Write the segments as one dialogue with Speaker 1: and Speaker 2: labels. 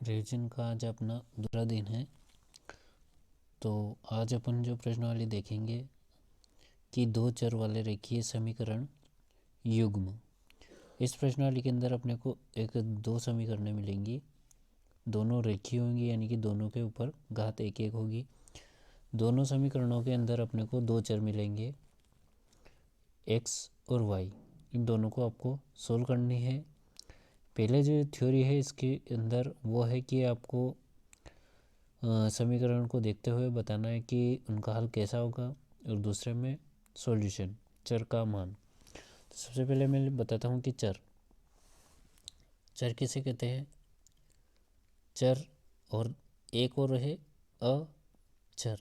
Speaker 1: Revision का आज अपना दूसरा दिन है। तो आज अपन जो प्रश्नावली देखेंगे कि दो चर वाले रेखीय समीकरण युग्म। इस प्रश्नावली के अंदर अपने को एक दो समीकरणें मिलेंगी, दोनों रेखीय होंगी, यानी कि दोनों के ऊपर घात एक एक होगी। दोनों समीकरणों के अंदर अपने को दो चर मिलेंगे, एक्स और वाई। इन दोनों को आपको सोल्व करनी है। पहले जो थ्योरी है इसके अंदर वो है कि आपको समीकरण को देखते हुए बताना है कि उनका हल कैसा होगा, और दूसरे में सॉल्यूशन, चर का मान। तो सबसे पहले मैं बताता हूँ कि चर किसे कहते हैं। चर और एक और है अचर।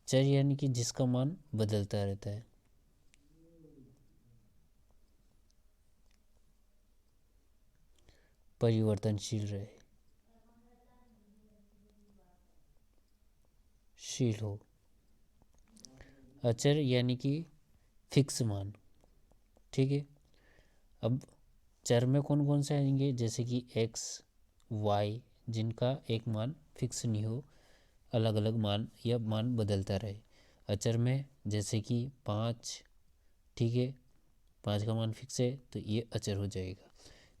Speaker 1: चर यानी कि जिसका मान बदलता रहता है। परिवर्तनशील रहे, शील हो। अचर यानी कि फिक्स मान। ठीक है। अब चर में कौन कौन से आएंगे, जैसे कि एक्स वाई, जिनका एक मान फिक्स नहीं हो, अलग अलग मान या मान बदलता रहे। अचर में जैसे कि 5, ठीक है, 5 का मान फिक्स है तो ये अचर हो जाएगा।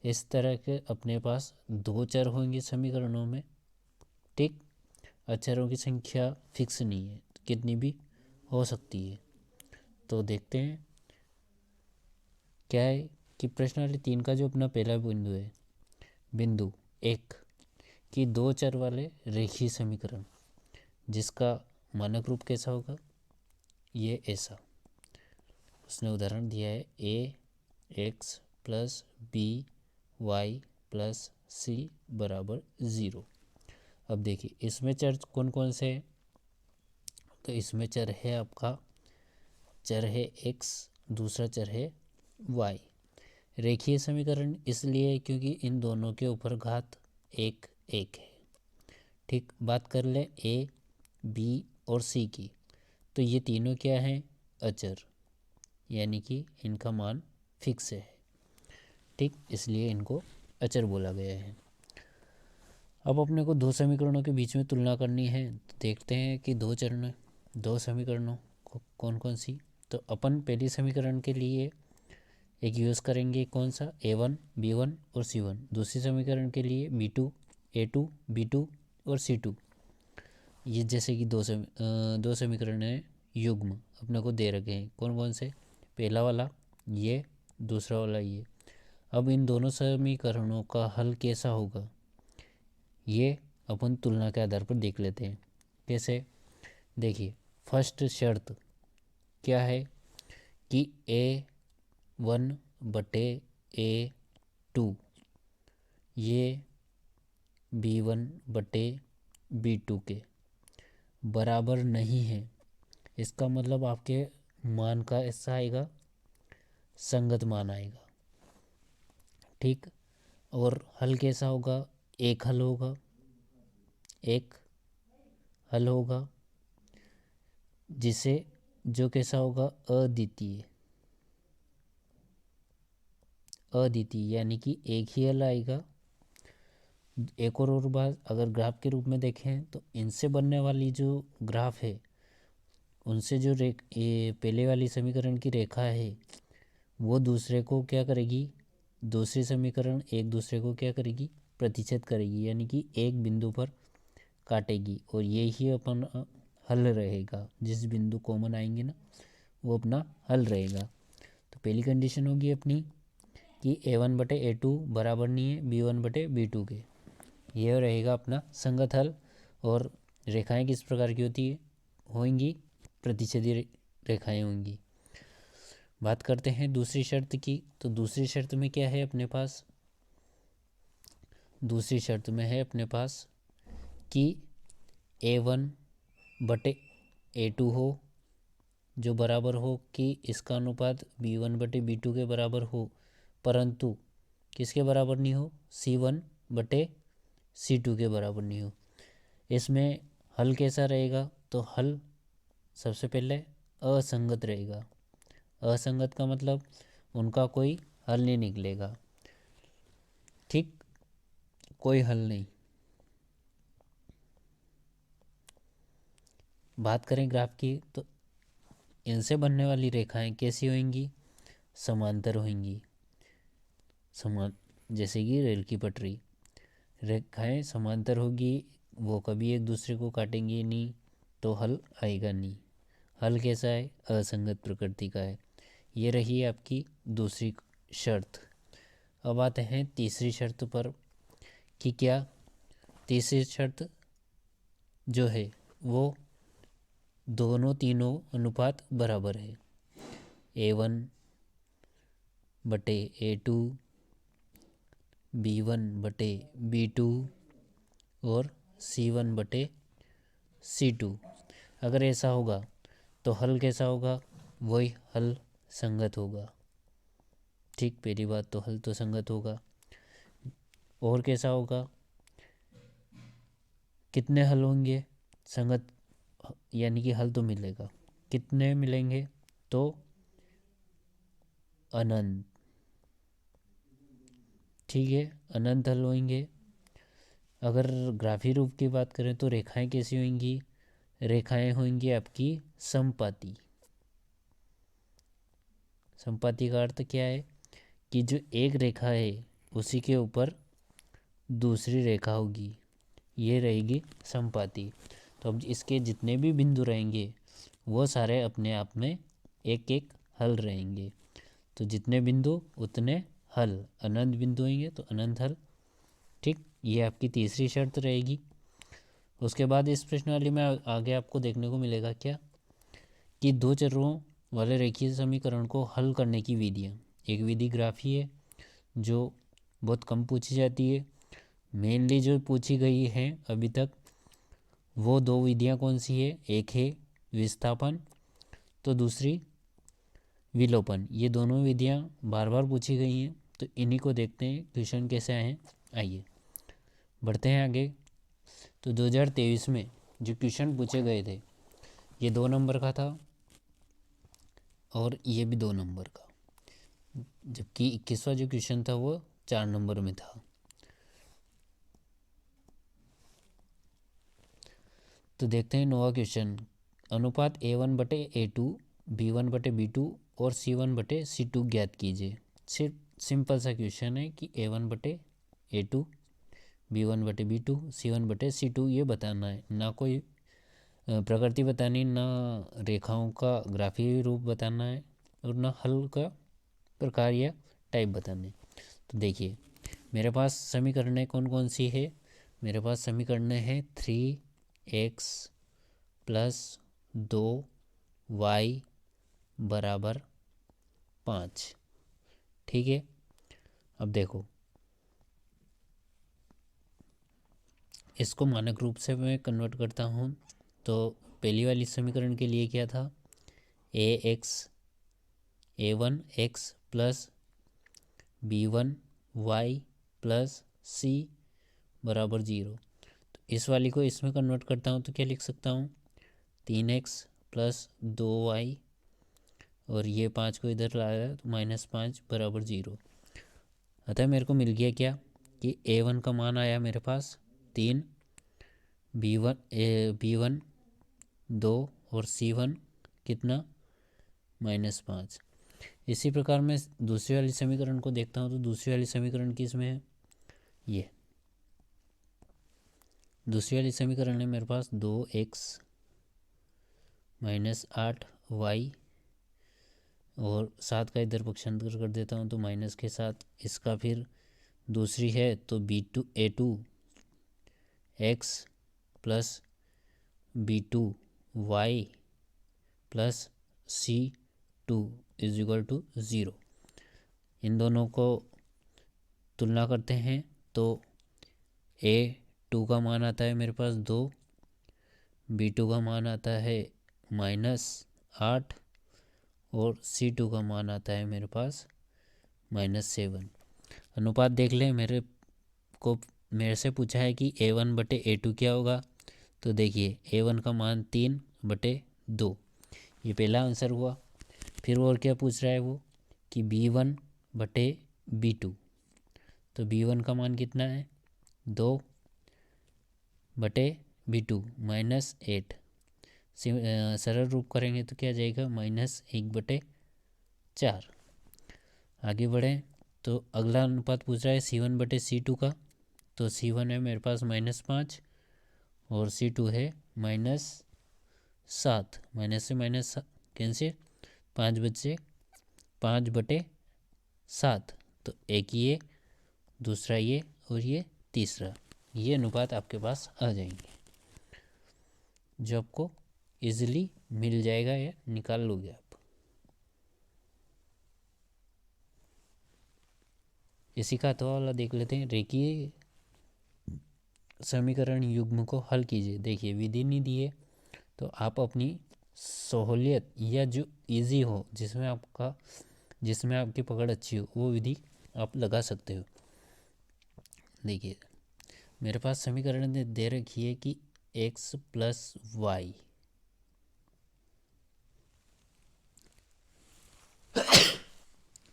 Speaker 1: इस तरह के अपने पास दो चर होंगे समीकरणों में। ठीक, अचरों की संख्या फिक्स नहीं है, कितनी भी हो सकती है। तो देखते हैं क्या है कि प्रश्नावली 3 का जो अपना पहला बिंदु है, बिंदु 1, कि दो चर वाले रेखीय समीकरण जिसका मानक रूप कैसा होगा, ये ऐसा। उसने उदाहरण दिया है A X plus B Y plus C बराबर 0। अब देखिए इसमें चर कौन कौन से हैं। तो इसमें चर है आपका, चर है एक्स, दूसरा चर है वाई। रेखीय समीकरण इसलिए क्योंकि इन दोनों के ऊपर घात एक एक है। ठीक, बात कर ले ए बी और सी की, तो ये तीनों क्या हैं, अचर, यानी कि इनका मान फिक्स है। ठीक, इसलिए इनको अचर बोला गया है। अब अपने को दो समीकरणों के बीच में तुलना करनी है। तो देखते हैं कि दो समीकरणों को कौन कौन सी। तो अपन पहली समीकरण के लिए एक यूज़ करेंगे, कौन सा, a1 b1 और c1। दूसरी समीकरण के लिए b2 a2 b2 और c2। ये जैसे कि दो समीकरण हैं युग्म अपने को दे रखे हैं। कौन कौन से, पहला वाला ये, दूसरा वाला ये। अब इन दोनों समीकरणों का हल कैसा होगा, ये अपन तुलना के आधार पर देख लेते हैं। कैसे, देखिए फर्स्ट शर्त क्या है कि a1 बटे a2 ये b1 बटे b2 के बराबर नहीं है। इसका मतलब आपके मान का ऐसा आएगा, संगत मान आएगा। ठीक, और हल कैसा होगा, एक हल होगा, एक हल होगा जिसे जो कैसा होगा, अद्वितीय। अद्वितीय यानी कि एक ही हल आएगा। एक और बात, अगर ग्राफ के रूप में देखें तो इनसे बनने वाली जो ग्राफ है उनसे जो ये पहले वाली समीकरण की रेखा है वो दूसरे को क्या करेगी, दूसरी समीकरण एक दूसरे को क्या करेगी, प्रतिच्छेद करेगी, यानी कि एक बिंदु पर काटेगी, और यही अपन हल रहेगा। जिस बिंदु कॉमन आएंगे ना वो अपना हल रहेगा। तो पहली कंडीशन होगी अपनी कि a1 बटे a2 बराबर नहीं है b1 बटे b2 के। यह रहेगा अपना संगत हल। और रेखाएं किस प्रकार की होती है, होंगी प्रतिच्छेदी रेखाएं होंगी। बात करते हैं दूसरी शर्त की। तो दूसरी शर्त में क्या है अपने पास, दूसरी शर्त में है अपने पास कि a1 बटे a2 हो, जो बराबर हो कि इसका अनुपात b1 बटे b2 के बराबर हो, परंतु किसके बराबर नहीं हो, c1 बटे c2 के बराबर नहीं हो। इसमें हल कैसा रहेगा, तो हल सबसे पहले असंगत रहेगा। असंगत का मतलब उनका कोई हल नहीं निकलेगा। ठीक, कोई हल नहीं। बात करें ग्राफ की तो इनसे बनने वाली रेखाएं कैसी होंगी, समांतर होंगी। जैसे कि रेल की पटरी, रेखाएं समांतर होगी, वो कभी एक दूसरे को काटेंगी नहीं, तो हल आएगा नहीं। हल कैसा है, असंगत प्रकृति का है। ये रही आपकी दूसरी शर्त। अब आते हैं तीसरी शर्त पर कि क्या तीसरी शर्त जो है वो दोनों तीनों अनुपात बराबर है। A1 बटे A2, B1 बटे B2 और C1 बटे C2। अगर ऐसा होगा तो हल कैसा होगा, वही हल संगत होगा। ठीक, पहली बात तो हल तो संगत होगा। और कैसा होगा, कितने हल होंगे संगत, यानी कि हल तो मिलेगा। कितने मिलेंगे, तो अनंत। ठीक है, अनंत हल होंगे। अगर ग्राफी रूप की बात करें तो रेखाएं कैसी होंगी, रेखाएं होंगी आपकी समपाती। समपाती का अर्थ क्या है कि जो एक रेखा है उसी के ऊपर दूसरी रेखा होगी, ये रहेगी समपाती। तो अब इसके जितने भी बिंदु रहेंगे वो सारे अपने आप में एक एक हल रहेंगे। तो जितने बिंदु उतने हल, अनंत बिंदु होंगे तो अनंत हल। ठीक, ये आपकी तीसरी शर्त रहेगी। उसके बाद इस प्रश्नावली में आगे आपको देखने को मिलेगा क्या, कि दो चरों वाले रेखीय समीकरण को हल करने की विधियाँ। एक विधि ग्राफी है जो बहुत कम पूछी जाती है। मेनली जो पूछी गई है अभी तक वो दो विधियाँ कौन सी है, एक है विस्थापन तो दूसरी विलोपन। ये दोनों विधियाँ बार बार पूछी गई हैं, तो इन्हीं को देखते हैं क्वेश्चन कैसे आए हैं। आइए बढ़ते हैं आगे। तो 2023 में जो क्वेश्चन पूछे गए थे ये 2 नंबर का था और ये भी 2 नंबर का, जबकि 21वां जो क्वेश्चन था वो 4 नंबर में था। तो देखते हैं 9वां क्वेश्चन। अनुपात A1 बटे A2, B1 बटे B2 और C1 बटे C2 ज्ञात कीजिए। सिर्फ सिंपल सा क्वेश्चन है कि A1 बटे A2, B1 बटे B2, C1 बटे C2 ये बताना है। ना कोई प्रकृति बतानी, ना रेखाओं का ग्राफी रूप बताना है और ना हल का प्रकार या टाइप बताने। तो देखिए मेरे पास समीकरणें कौन कौन सी है, मेरे पास समीकरणें हैं 3x प्लस 2y बराबर 5। ठीक है, अब देखो इसको मानक रूप से मैं कन्वर्ट करता हूँ। तो पहली वाली समीकरण के लिए क्या था, A1 x plus B1y plus C बराबर 0। तो इस वाली को इसमें कन्वर्ट करता हूँ तो क्या लिख सकता हूँ, 3x प्लस 2y और ये 5 को इधर लाया तो -5 बराबर 0। अतः मेरे को मिल गया क्या कि A1 का मान आया मेरे पास 3, B1 2 और C1 कितना, -5। इसी प्रकार मैं दूसरी वाली समीकरण को देखता हूँ तो दूसरी वाली समीकरण किस में है, ये दूसरी वाली समीकरण है मेरे पास 2x -8y और 7 का इधर पक्षांतर कर देता हूँ तो माइनस के साथ इसका फिर दूसरी है तो A2 x plus B2y plus C2 is equal to 0। इन दोनों को तुलना करते हैं तो A2 का मान आता है मेरे पास 2, B2 का मान आता है -8 और C2 का मान आता है मेरे पास -7। अनुपात देख लें, मेरे से पूछा है कि A1 बटे A2 क्या होगा। तो देखिए A1 का मान 3 बटे 2, ये पहला आंसर हुआ। फिर और क्या पूछ रहा है वो कि B1 बटे B2, तो B1 का मान कितना है 2/b2 -8। सरल रूप करेंगे तो क्या जाएगा, -1/4। आगे बढ़ें तो अगला अनुपात पूछ रहा है C1/C2 का। तो C1 है मेरे पास -5 और C2 है -7। माइनस से माइनस कैंसिल, 5/7। तो एक ये, दूसरा ये और ये तीसरा, ये अनुपात आपके पास आ जाएंगे जो आपको इजीली मिल जाएगा या निकाल लोगे आप। इसी का अथवा वाला देख लेते हैं। रेखीय समीकरण युग्म को हल कीजिए। देखिए विधि नहीं दी है तो आप अपनी सहूलियत या जो इजी हो, जिसमें आपकी पकड़ अच्छी हो, वो विधि आप लगा सकते हो। देखिए मेरे पास समीकरण दे रखी है कि x + y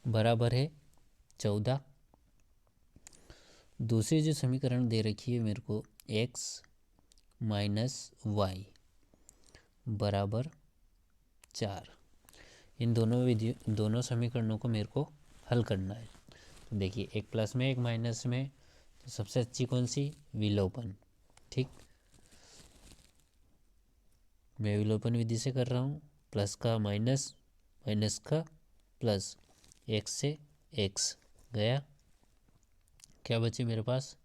Speaker 1: बराबर है 14। दूसरी जो समीकरण दे रखी है मेरे को x - y बराबर 4। इन दोनों समीकरणों को मेरे को हल करना है। तो देखिए एक प्लस में एक माइनस में, तो सबसे अच्छी कौन सी, विलोपन। ठीक, मैं विलोपन विधि से कर रहा हूँ। प्लस का माइनस, माइनस का प्लस, एक्स से एक्स गया, क्या बचे मेरे पास,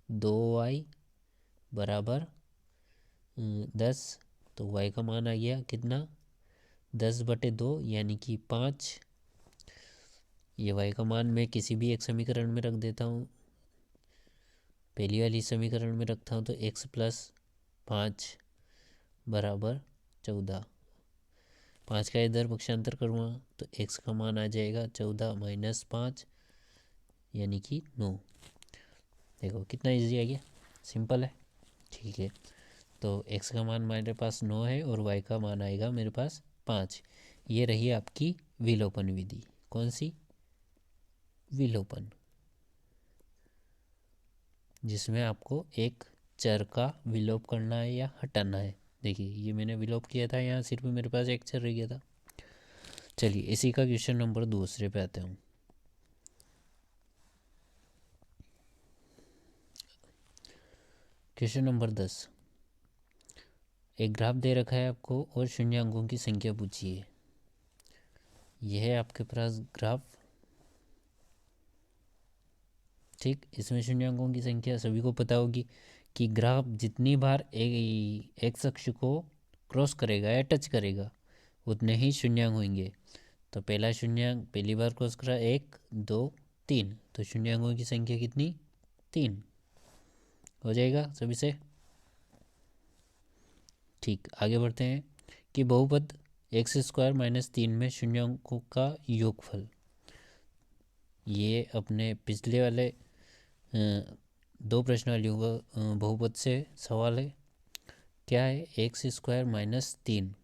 Speaker 1: 2y बराबर 10। तो y का मान आ गया कितना, 10/2 यानी कि 5। ये y का मान मैं किसी भी एक समीकरण में रख देता हूँ। पहली वाली समीकरण में रखता हूँ तो x + 5 बराबर 14। 5 का इधर पक्षांतर करूँगा तो x का मान आ जाएगा 14 - 5 यानी कि 9। देखो कितना इजी आ गया, सिंपल है। ठीक है, तो x का मान मेरे पास 9 है और y का मान आएगा मेरे पास 5। ये रही आपकी विलोपन विधि। कौन सी, विलोपन, जिसमें आपको एक चर का विलोप करना है या हटाना है। देखिए ये मैंने विलोप किया था, यहाँ सिर्फ मेरे पास एक चर रह गया था। चलिए इसी का क्वेश्चन नंबर दूसरे पे आते हूँ। क्वेश्चन नंबर 10, एक ग्राफ दे रखा है आपको और शून्य अंकों की संख्या पूछी है। यह है आपके पास ग्राफ। ठीक, इसमें शून्य अंकों की संख्या सभी को पता होगी कि ग्राफ जितनी बार एक्स अक्ष को क्रॉस करेगा या टच करेगा उतने ही शून्यांक होंगे। तो पहला शून्यांक पहली बार क्रॉस करा 1 2 3, तो शून्यांकों की संख्या कितनी, 3 हो जाएगा सभी से। ठीक, आगे बढ़ते हैं कि बहुपद x² - 3 में शून्यांकों का योगफल। ये अपने पिछले वाले 2 प्रश्न वाली बहुपद से सवाल है। क्या है, x² - 3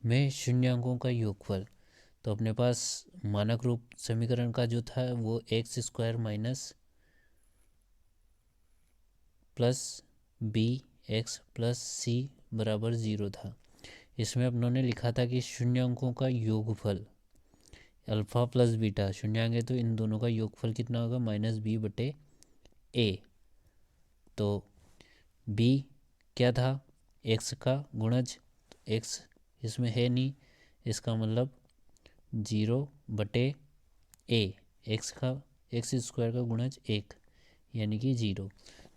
Speaker 1: में शून्यांकों का योगफल। तो अपने पास मानक रूप समीकरण का जो था वो x² + bx + c बराबर 0 था। इसमें अपनों ने लिखा था कि शून्यांकों का योगफल अल्फ़ा + बीटा, शून्यांक है तो इन दोनों का योगफल कितना होगा, -b/a। तो b क्या था, x का गुणज, तो x इसमें है नहीं, इसका मतलब 0/a, x² का गुणज 1 यानी कि 0।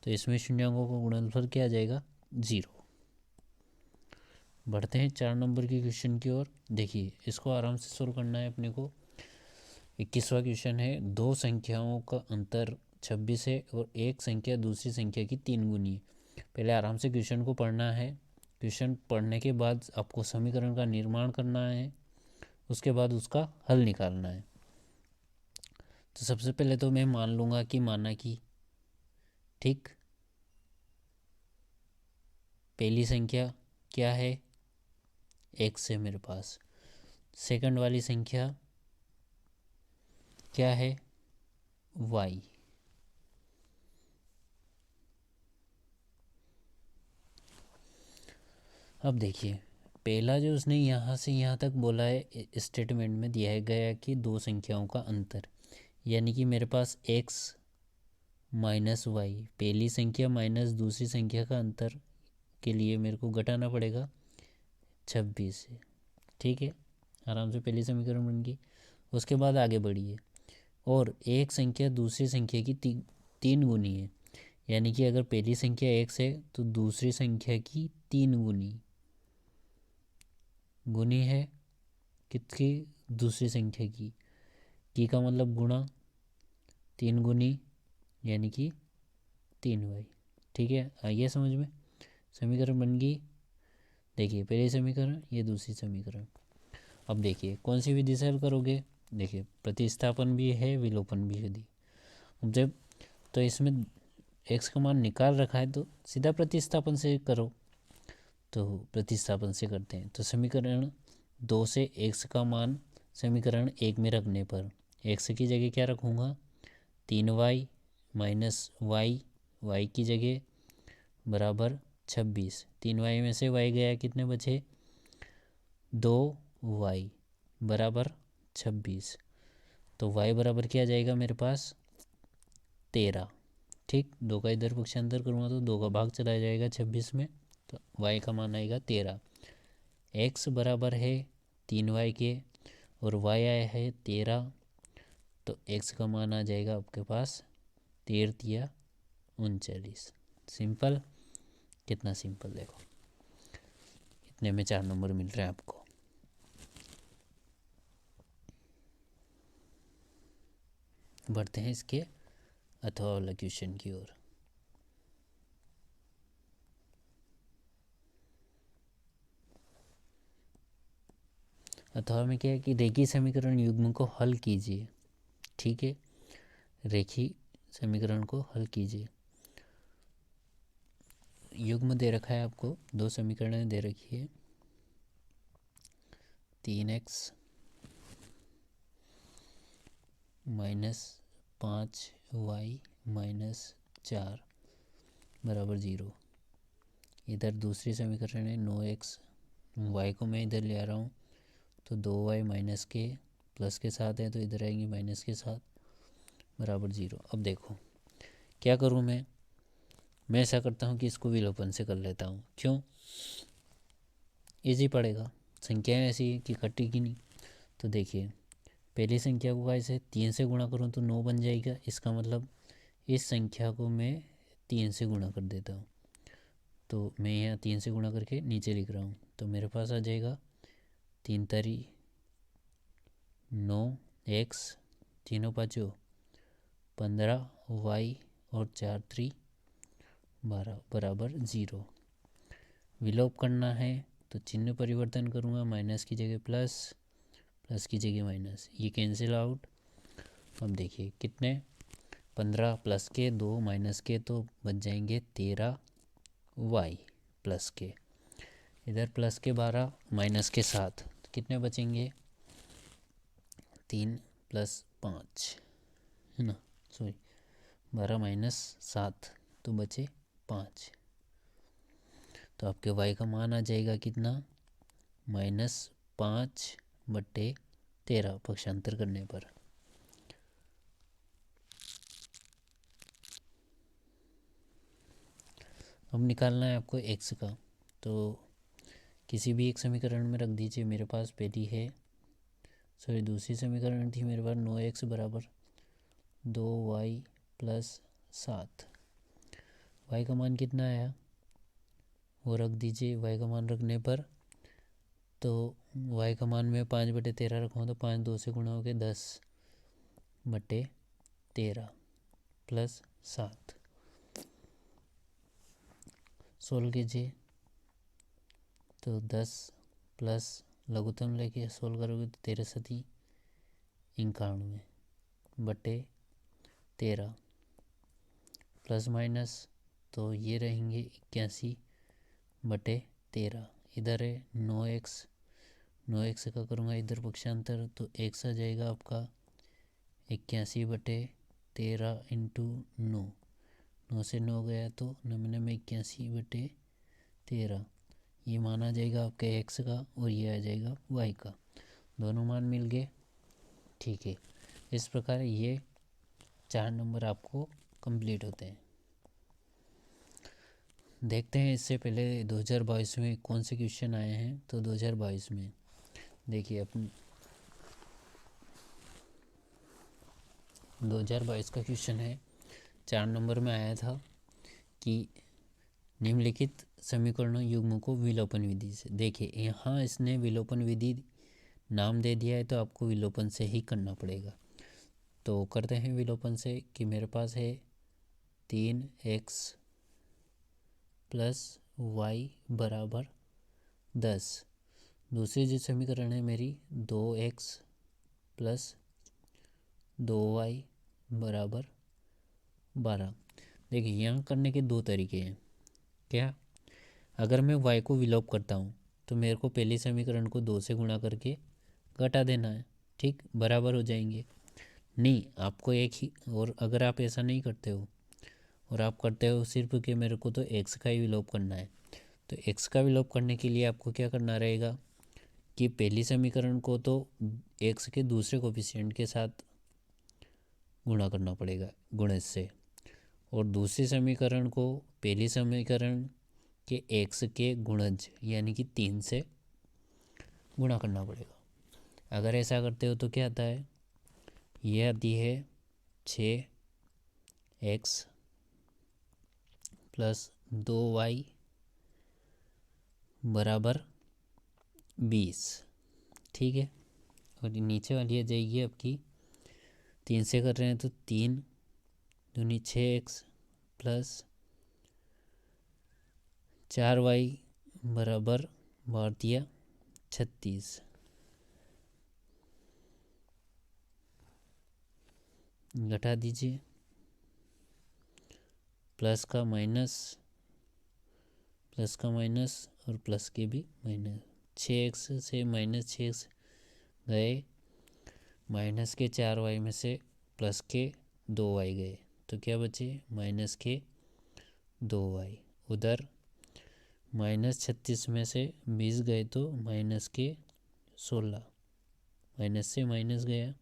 Speaker 1: तो इसमें शून्यांकों का गुणनफल क्या आ जाएगा, 0। बढ़ते हैं 4 नंबर के क्वेश्चन की ओर। देखिए इसको आराम से सोल्व करना है अपने को। 21वां क्वेश्चन है, दो संख्याओं का अंतर 26 है और एक संख्या दूसरी संख्या की 3 गुनी है। पहले आराम से क्वेश्चन को पढ़ना है। क्वेश्चन पढ़ने के बाद आपको समीकरण का निर्माण करना है, उसके बाद उसका हल निकालना है। तो सबसे पहले तो मैं मान लूँगा कि माना कि, ठीक, पहली संख्या क्या है, x है मेरे पास। सेकंड वाली संख्या क्या है, y। अब देखिए, पहला जो उसने यहाँ से यहाँ तक बोला है स्टेटमेंट में दिया गया है कि दो संख्याओं का अंतर, यानी कि मेरे पास x माइनस वाई, पहली संख्या माइनस दूसरी संख्या का अंतर के लिए मेरे को घटाना पड़ेगा 26 से। ठीक है, आराम से पहली समीकरण बन गई। उसके बाद आगे बढ़िए, और एक संख्या दूसरी संख्या की तीन गुनी है, यानी कि अगर पहली संख्या x है तो दूसरी संख्या की तीन गुनी है किसकी, दूसरी संख्या की का मतलब गुणा, तीन गुनी यानी कि 3y। ठीक है, आइए समझ में, समीकरण बन गई। देखिए पहली समीकरण, ये दूसरी समीकरण। अब देखिए कौन सी विधि से हल करोगे, देखिए प्रतिस्थापन भी है, विलोपन भी विधि। अब जब तो इसमें x का मान निकाल रखा है तो सीधा प्रतिस्थापन से करो, तो प्रतिस्थापन से करते हैं। तो समीकरण 2 से x का मान समीकरण 1 में रखने पर x की जगह क्या रखूँगा, 3y माइनस y की जगह बराबर 26। 3y में से y गया, कितने बचे, 2y बराबर 26। तो y बराबर क्या जाएगा मेरे पास, 13। ठीक, 2 का इधर पक्षांतर करूँगा तो 2 का भाग चला जाएगा 26 में, तो y का मान आएगा 13। x बराबर है 3y के और y आया है 13, तो x का मान आ जाएगा आपके पास 13 या 39। सिंपल, कितना सिंपल, देखो इतने में 4 नंबर मिल रहे हैं आपको। बढ़ते हैं इसके अथवा वाला क्वेश्चन की ओर। अथवा में क्या है कि रेखीय समीकरण युग्म को हल कीजिए। ठीक है, रेखीय समीकरण को हल कीजिए। युग्म दे रखा है आपको, दो समीकरण दे रखी है, 3x माइनस 5y माइनस 4 बराबर 0। इधर दूसरी समीकरण है 9x, y को मैं इधर ले आ रहा हूँ तो 2y माइनस के प्लस के साथ है तो इधर आएंगे माइनस के साथ बराबर 0। अब देखो क्या करूँ मैं ऐसा करता हूँ कि इसको विलोपन से कर लेता हूँ। क्यों, इजी पड़ेगा, संख्याएं ऐसी है कि कटेगी नहीं। तो देखिए पहली संख्या को कैसे 3 से गुणा करूँ तो 9 बन जाएगा, इसका मतलब इस संख्या को मैं 3 से गुणा कर देता हूँ। तो मैं यहाँ 3 से गुणा करके नीचे लिख रहा हूँ, तो मेरे पास आ जाएगा 3 तारी 9x, तीनों पाँचों 15y और 4 3 12 बराबर 0। विलोप करना है तो चिन्ह परिवर्तन करूँगा, माइनस की जगह प्लस, प्लस की जगह माइनस, ये कैंसिल आउट। अब देखिए कितने, 15 प्लस के 2 माइनस के तो बच जाएंगे 13y प्लस के, इधर प्लस के 12 माइनस के 7 तो कितने बचेंगे, 3 प्लस 5 है ना, सॉरी 12 माइनस 7 तो बचे 5। तो आपके y का मान आ जाएगा कितना, -5/13 पक्षांतर करने पर। अब निकालना है आपको x का, तो किसी भी एक समीकरण में रख दीजिए। मेरे पास पहली है, सॉरी दूसरी समीकरण थी मेरे पास 9x बराबर 2y प्लस 7। y का मान कितना आया वो रख दीजिए। y का मान रखने पर तो y का मान मैं 5/13 रखूँगा तो 5 2 से गुणा हो गया 10/13 प्लस 7। सोल्व कीजिए तो 10 प्लस लघुत्तम लेके सोल्व करोगे तो 13×91/13 प्लस माइनस तो ये रहेंगे 81/13। इधर है 9x, 9x का करूँगा इधर पक्षांतर तो x आ जाएगा आपका 81/13 इंटू 9 से 9 गया तो 99 में 81/13, ये मान आ जाएगा आपके x का और ये आ जाएगा y का, दोनों मान मिल गए। ठीक है, इस प्रकार ये 4 नंबर आपको कंप्लीट होते हैं। देखते हैं इससे पहले 2022 में कौन से क्वेश्चन आए हैं। तो 2022 में देखिए अपन 2022 का क्वेश्चन है, 4 नंबर में आया था कि निम्नलिखित समीकरणों युग्मों को विलोपन विधि से। देखिए यहाँ इसने विलोपन विधि नाम दे दिया है तो आपको विलोपन से ही करना पड़ेगा। तो करते हैं विलोपन से कि मेरे पास है 3x प्लस वाई बराबर 10। दूसरी जो समीकरण है मेरी 2x प्लस 2y बराबर 12। देखिए यहाँ करने के दो तरीके हैं। क्या, अगर मैं y को विलोप करता हूँ तो मेरे को पहली समीकरण को 2 से गुणा करके घटा देना है, ठीक, बराबर हो जाएंगे। नहीं, आपको एक ही, और अगर आप ऐसा नहीं करते हो और आप करते हो सिर्फ कि मेरे को तो x का ही विलोप करना है, तो x का विलोप करने के लिए आपको क्या करना रहेगा कि पहली समीकरण को तो x के दूसरे कोफिशिएंट के साथ गुणा करना पड़ेगा गुणज से, और दूसरी समीकरण को पहली समीकरण के x के गुणज यानी कि 3 से गुणा करना पड़ेगा। अगर ऐसा करते हो तो क्या आता है, ये आती है 6x प्लस 2y बराबर 20। ठीक है, और नीचे वाली आ जाएगी आपकी 3 से कर रहे हैं तो 3 दूनी 6x प्लस 4y बराबर 36। घटा दीजिए, प्लस का माइनस, प्लस का माइनस और प्लस के भी माइनस। 6x से माइनस 6x गए, माइनस के 4y में से प्लस के 2y गए, तो क्या बचे माइनस के 2y। उधर -36 में से 20 गए तो माइनस के 16, माइनस से माइनस गया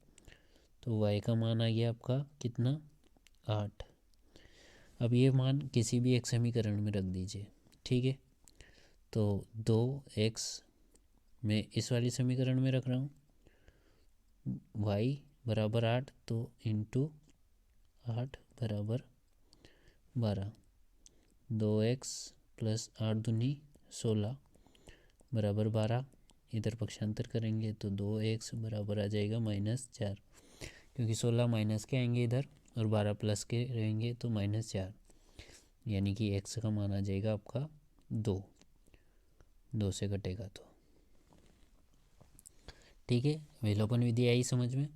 Speaker 1: तो y का मान आ गया आपका कितना, 8। अब ये मान किसी भी एक समीकरण में रख दीजिए। ठीक है, तो 2x मैं इस वाली समीकरण में रख रहा हूँ, y बराबर 8 तो इंटू 8 बराबर 12। 2x प्लस 8 दूनी 16 बराबर 12। इधर पक्षांतर करेंगे तो 2x बराबर आ जाएगा -4, क्योंकि 16 माइनस के आएंगे इधर और 12 प्लस के रहेंगे तो -4, यानी कि x का मान आ जाएगा आपका 2 से कटेगा तो। ठीक है, विलोपन विधि आई समझ में।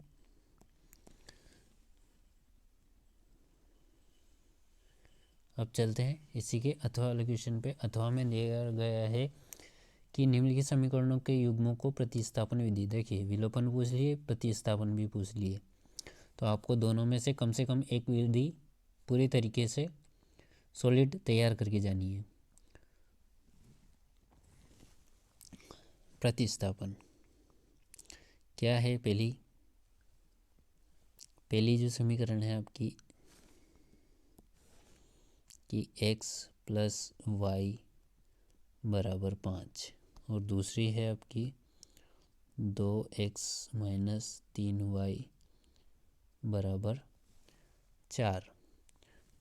Speaker 1: अब चलते हैं इसी के अथवा वाले क्वेश्चन पे। अथवा में दिया गया है कि निम्नलिखित समीकरणों के युग्मों को प्रतिस्थापन विधि। देखिए विलोपन पूछ लिए, प्रतिस्थापन भी पूछ लिए, तो आपको दोनों में से कम एक विधि पूरी तरीके से सॉलिड तैयार करके जानी है। प्रतिस्थापन क्या है, पहली जो समीकरण है आपकी कि x प्लस वाई बराबर 5, और दूसरी है आपकी 2x माइनस 3y बराबर 4।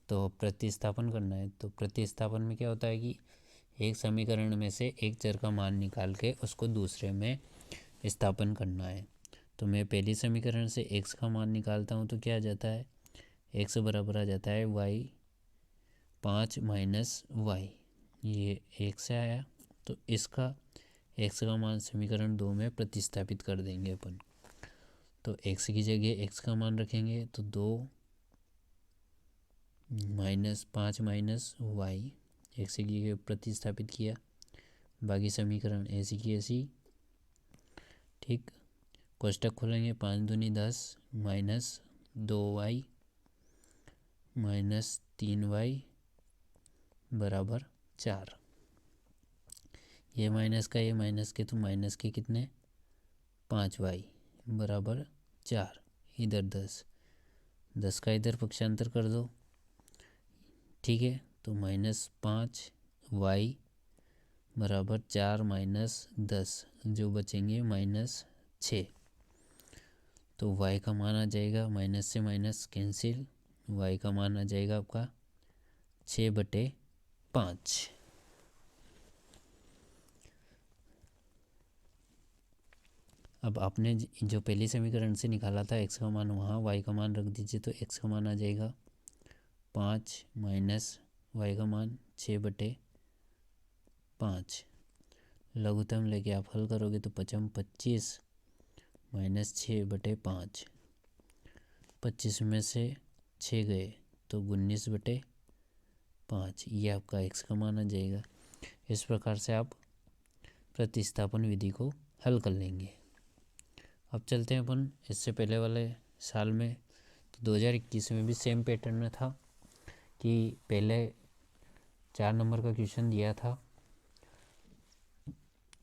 Speaker 1: तो प्रतिस्थापन करना है, तो प्रतिस्थापन में क्या होता है कि एक समीकरण में से एक चर का मान निकाल के उसको दूसरे में स्थापन करना है। तो मैं पहली समीकरण से x का मान निकालता हूँ तो क्या आ जाता है, x बराबर आ जाता है y 5 माइनस वाई, ये 1 से आया, तो इसका x का मान समीकरण 2 में प्रतिस्थापित कर देंगे अपन। तो x की जगह x का मान रखेंगे तो 2 माइनस 5 माइनस वाई, x की जगह प्रतिस्थापित किया, बाकी समीकरण ऐसी की ऐसी। ठीक, कोष्टक खोलेंगे, 5 दूनी 10 माइनस 2y माइनस 3y बराबर 4। ये माइनस का ये माइनस के, तो माइनस के कितने 5y बराबर 4, इधर 10, 10 का इधर पक्षांतर कर दो, ठीक है। तो -5y बराबर 4 माइनस 10, जो बचेंगे -6। तो y का मान आ जाएगा, माइनस से माइनस कैंसिल, y का मान आ जाएगा आपका 6/5। अब आपने जो पहले समीकरण से निकाला था x का मान, वहाँ y का मान रख दीजिए, तो x का मान आ जाएगा 5 माइनस y का मान 6/5। लघुत्तम लेके आप हल करोगे तो 5 25 माइनस 6/5, 25 में से 6 गए तो 19/5, ये आपका x का मान आ जाएगा। इस प्रकार से आप प्रतिस्थापन विधि को हल कर लेंगे। अब चलते हैं अपन इससे पहले वाले साल में। तो 2021 में भी सेम पैटर्न था कि पहले 4 नंबर का क्वेश्चन दिया था,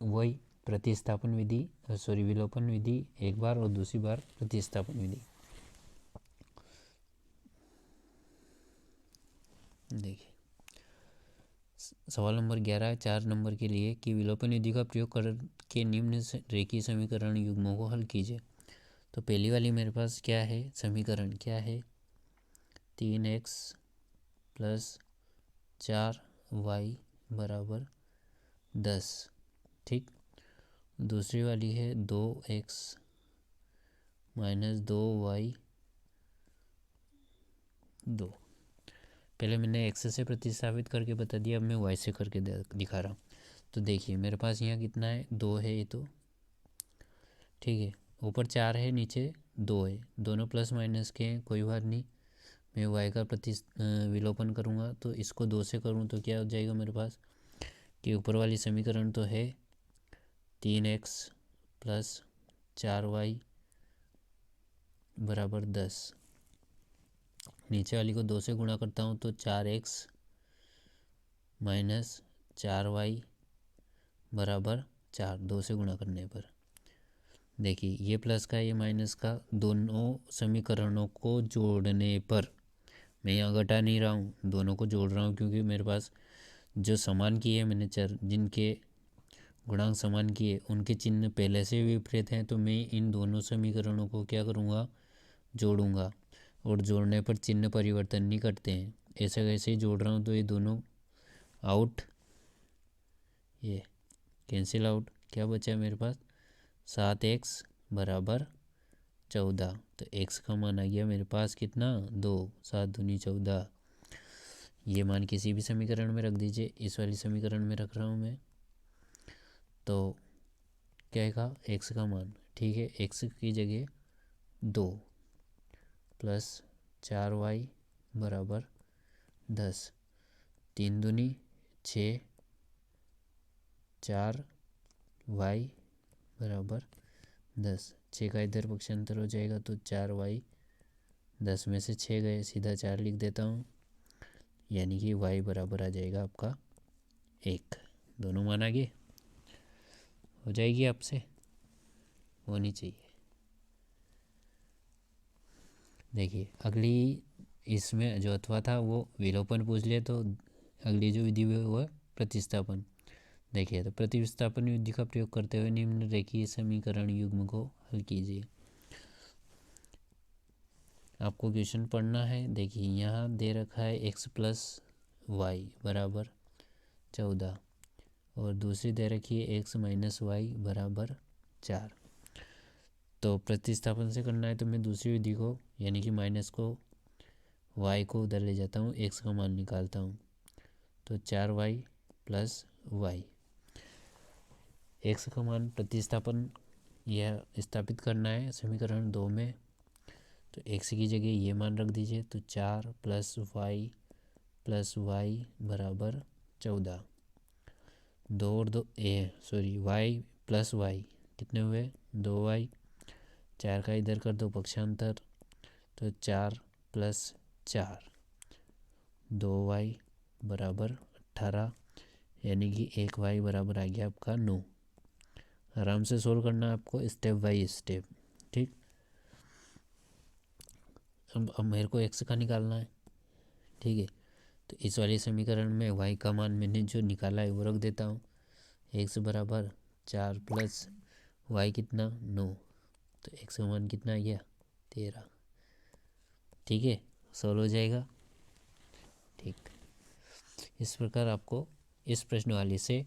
Speaker 1: वही प्रतिस्थापन विधि, विलोपन विधि एक बार और दूसरी बार प्रतिस्थापन विधि। देखिए सवाल नंबर 11 4 नंबर के लिए कि विलोपन विधि का प्रयोग करके निम्न रेखीय समीकरण युग्मों को हल कीजिए। तो पहली वाली मेरे पास क्या है, समीकरण क्या है, 3x + 4y बराबर 10, ठीक। दूसरी वाली है 2x - 2y 2। पहले मैंने x से प्रतिस्थापित करके बता दिया, अब मैं y से करके दिखा रहा हूँ। तो देखिए मेरे पास यहाँ कितना है, 2 है ये तो, ठीक है। ऊपर 4 है, नीचे 2 है, दोनों प्लस माइनस के हैं, कोई बात नहीं। मैं y का विलोपन करूँगा, तो इसको 2 से करूँ तो क्या हो जाएगा मेरे पास कि ऊपर वाली समीकरण तो है 3x + 4y बराबर 10, नीचे वाली को 2 से गुणा करता हूँ तो 4x - 4y बराबर 4, 2 से गुणा करने पर। देखिए ये प्लस का ये माइनस का, दोनों समीकरणों को जोड़ने पर, मैं यहाँ घटा नहीं रहा हूँ, दोनों को जोड़ रहा हूँ, क्योंकि मेरे पास जो समान किए मैंने चर, जिनके गुणांक समान किए उनके चिन्ह पहले से विपरीत हैं, तो मैं इन दोनों समीकरणों को क्या करूँगा, जोड़ूंगा। और जोड़ने पर चिन्ह परिवर्तन नहीं करते हैं, ऐसे कैसे ही जोड़ रहा हूँ, तो ये दोनों आउट, ये कैंसिल आउट। क्या बचा मेरे पास, 7x बराबर 14। तो x का मान आ गया मेरे पास कितना, 2, 7 दूनी 14। ये मान किसी भी समीकरण में रख दीजिए, इस वाली समीकरण में रख रहा हूँ मैं। तो क्या है, x का मान, ठीक है, x की जगह 2 + 4y बराबर 10, 3 दूनी 6, 4y बराबर 10, 6 का इधर पक्षांतर हो जाएगा तो 4y, 10 में से 6 गए, सीधा 4 लिख देता हूँ, यानी कि y बराबर आ जाएगा आपका 1। दोनों मान आगे हो जाएगी, आपसे होनी चाहिए। देखिए अगली इसमें जो अथवा था वो विलोपन पूछ लिया, तो अगली जो विधि वो है प्रतिस्थापन। देखिए तो प्रतिस्थापन विधि का प्रयोग करते हुए निम्न रेखीय समीकरण युग्म को हल कीजिए। आपको क्वेश्चन पढ़ना है। देखिए यहाँ दे रखा है x + y बराबर 14 और दूसरी दे रखी है x - y बराबर 4। तो प्रतिस्थापन से करना है तो मैं दूसरी विधि को, यानी कि माइनस को, y को उधर ले जाता हूँ, x का मान निकालता हूँ, तो 4y + y। x का मान प्रतिस्थापन यह स्थापित करना है समीकरण 2 में, तो x की जगह ये मान रख दीजिए, तो 4 + y + y बराबर 14। 2 और 2 y + y कितने हुए, 2y, 4 का इधर कर दो पक्षांतर, तो 4 + 4, 2y बराबर 18, यानी कि 1y बराबर आ गया आपका 9। आराम से सोल्व करना है आपको, स्टेप बाय स्टेप। ठीक, अब मेरे को x का निकालना है। ठीक है, तो इस वाले समीकरण में y का मान मैंने जो निकाला है वो रख देता हूँ। x बराबर 4 प्लस y कितना 9, तो x का मान कितना आ गया 13। ठीक है, सोल्व हो जाएगा। ठीक, इस प्रकार आपको इस प्रश्नवाली से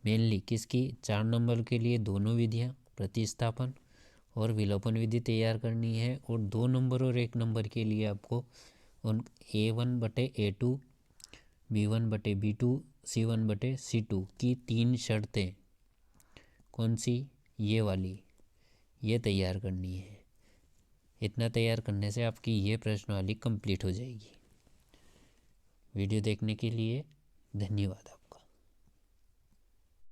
Speaker 1: मेनली किसकी 4 नंबर के लिए दोनों विधियाँ प्रतिस्थापन और विलोपन विधि तैयार करनी है, और 2 नंबर और 1 नंबर के लिए आपको उन A1/A2, B1/B2, C1/C2 की 3 शर्तें कौन सी, ये वाली, ये तैयार करनी है। इतना तैयार करने से आपकी ये प्रश्नवाली कंप्लीट हो जाएगी। वीडियो देखने के लिए धन्यवाद।